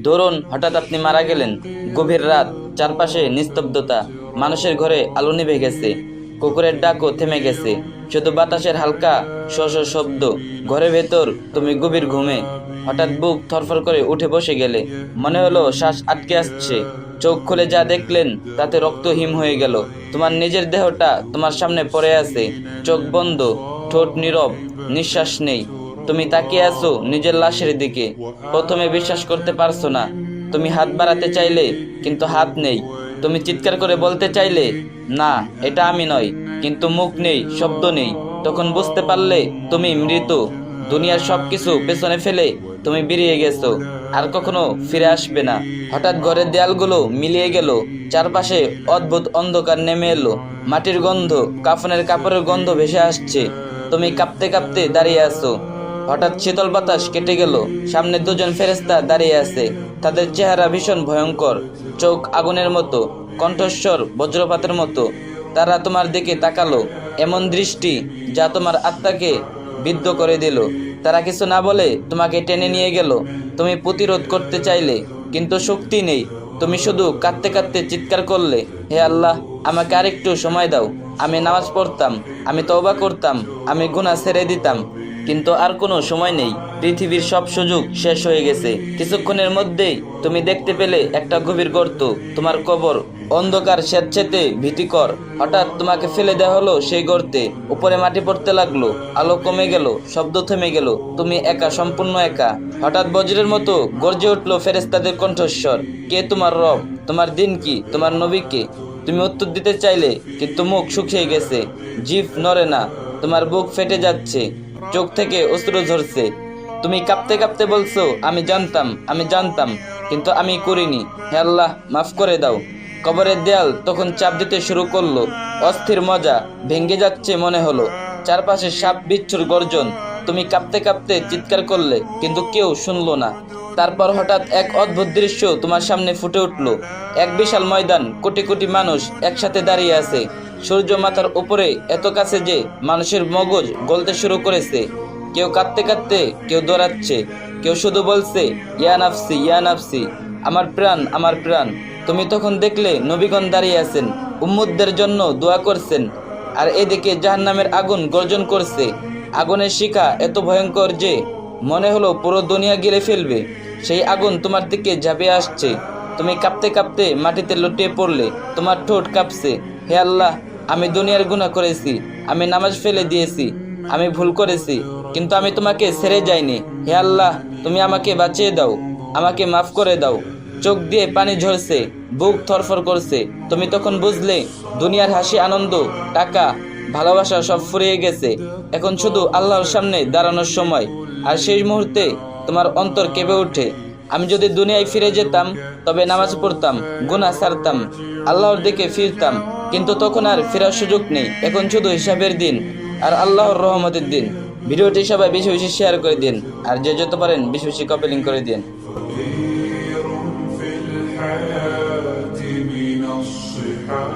ধরুন হঠাৎ আপনি মারা গেলেন। গভীর রাত, চারপাশে নিস্তব্ধতা, মানুষের ঘরে আলো নিভে গেছে, কুকুরের ডাকও থেমে গেছে, শুধু বাতাসের হালকা শশ শব্দ। ঘরের ভেতর তুমি গভীর ঘুমে। হঠাৎ বুক থরফর করে উঠে বসে গেলে, মনে হলো শ্বাস আটকে আসছে। চোখ খুলে যা দেখলেন তাতে রক্ত হিম হয়ে গেল। তোমার নিজের দেহটা তোমার সামনে পড়ে আছে, চোখ বন্ধ, ঠোঁট নীরব, নিঃশ্বাস নেই। তুমি তাকিয়ে আছো নিজের লাশের দিকে। প্রথমে বিশ্বাস করতে পারছো না। তুমি হাত বাড়াতে চাইলে কিন্তু হাত নেই। তুমি চিৎকার করে বলতে চাইলে, না এটা আমি নই, কিন্তু মুখ নেই, শব্দ নেই। তখন বুঝতে পারলে তুমি মৃত। দুনিয়ার সবকিছু পেছনে ফেলে তুমি বেরিয়ে গেছো, আর কখনো ফিরে আসবে না। হঠাৎ ঘরের দেয়ালগুলো মিলিয়ে গেল, চারপাশে অদ্ভুত অন্ধকার নেমে এলো। মাটির গন্ধ, কাফনের কাপড়ের গন্ধ ভেসে আসছে। তুমি কাঁপতে কাঁপতে দাঁড়িয়ে আছো। হঠাৎ শীতল বাতাস কেটে গেল। সামনে দুজন ফেরেশতা দাঁড়িয়ে আছে। তাদের চেহারা ভীষণ ভয়ঙ্কর, চোখ আগুনের মতো, কণ্ঠস্বর বজ্রপাতের মতো। তারা তোমার দিকে তাকালো, এমন দৃষ্টি যা তোমার আত্মাকে বিদ্ধ করে দিল। তারা কিছু না বলে তোমাকে টেনে নিয়ে গেল। তুমি প্রতিরোধ করতে চাইলে, কিন্তু শক্তি নেই। তুমি শুধু কাঁদতে কাঁদতে চিৎকার করলে, হে আল্লাহ, আমাকে আরেকটু সময় দাও। আমি নামাজ পড়তাম, আমি তওবা করতাম, আমি গুনাহ ছেড়ে দিতাম, কিন্তু আর কোনো সময় নেই। পৃথিবীর সব সুযোগ শেষ হয়ে গেছে। কিছুক্ষণের মধ্যেই তুমি দেখতে পেলে একটা গভীর গর্ত, তোমার কবর। অন্ধকার স্বেচ্ছেতে ভীতিকর। হঠাৎ তোমাকে ফেলে দেওয়া হলো সেই গর্তে। উপরে মাটি পড়তে লাগলো, আলো কমে গেল, শব্দ থেমে গেল। তুমি একা, সম্পূর্ণ একা। হঠাৎ বজ্রের মতো গর্জে উঠলো ফেরেশতাদের কণ্ঠস্বর, কে তোমার রব? তোমার দিন কি? তোমার নবী কে? তুমি উত্তর দিতে চাইলে, কিন্তু মুখ শুকিয়ে গেছে, জিভ নড়ে না, তোমার বুক ফেটে যাচ্ছে, চোখ থেকে অশ্রু ঝরছে। তুমি কাঁপতে কাঁপতে বলছো, আমি জানতাম, আমি জানতাম, কিন্তু আমি করিনি। হে আল্লাহ, মাফ করে দাও। কবরের দেয়াল তখন চাপ দিতে শুরু করলো। অস্থির মজা, ভেঙে যাচ্ছে মনে হলো। চারপাশে সাপ বিচ্ছুর গর্জন। তুমি কাঁপতে কাঁপতে চিৎকার করলে, কিন্তু কেউ শুনলো না। তারপর হঠাৎ এক অদ্ভুত দৃশ্য তোমার সামনে ফুটে উঠলো। এক বিশাল ময়দান, কোটি কোটি মানুষ একসাথে দাঁড়িয়ে আছে। সূর্য মাথার উপরে, এত কাছে যে মানুষের মগজ গলতে শুরু করেছে। কেউ কাঁদতে কাঁদতে, কেউ দৌড়াচ্ছে, কেউ শুধু বলছে, ইয়া নাফসি, ইয়া নাফসি, আমার প্রাণ, আমার প্রাণ। তুমি তখন দেখলে নবীগণ দাঁড়িয়ে আছেন, উম্মতদের জন্য দোয়া করছেন। আর এদিকে জাহান্নামের আগুন গর্জন করছে। আগুনের শিখা এত ভয়ঙ্কর যে মনে হলো পুরো দুনিয়া গিলে ফেলবে। সেই আগুন তোমার দিকে ঝাঁপিয়ে আসছে। তুমি কাঁপতে কাঁপতে মাটিতে লুটিয়ে পড়লে, তোমার ঠোঁট কাঁপছে। হে আল্লাহ, আমি দুনিয়ার গুনাহ করেছি, আমি নামাজ ফেলে দিয়েছি, আমি ভুল করেছি, কিন্তু আমি তোমাকে ছেড়ে যাইনি। হে আল্লাহ, তুমি আমাকে বাঁচিয়ে দাও, আমাকে মাফ করে দাও। চোখ দিয়ে পানি ঝরছে, বুক থরফর করছে। তুমি তখন বুঝলে দুনিয়ার হাসি, আনন্দ, টাকা, ভালোবাসা সব ফুরিয়ে গেছে। এখন শুধু আল্লাহর সামনে দাঁড়ানোর সময়। আর সেই মুহূর্তে তোমার অন্তর কেঁপে ওঠে, আমি যদি দুনিয়ায় ফিরে যেতাম, তবে নামাজ পড়তাম, গুনাহ ছাড়তাম, আল্লাহর দিকে ফিরতাম। কিন্তু তখন আর ফেরার সুযোগ নেই। এখন শুধু হিসাবের দিন আর আল্লাহর রহমতের দিন। ভিডিওটি সবাই বেশি বেশি শেয়ার করে দিন, আর যে যত পারেন বেশি বেশি কপি লিংক করে দিন। في الحياة من الصحاب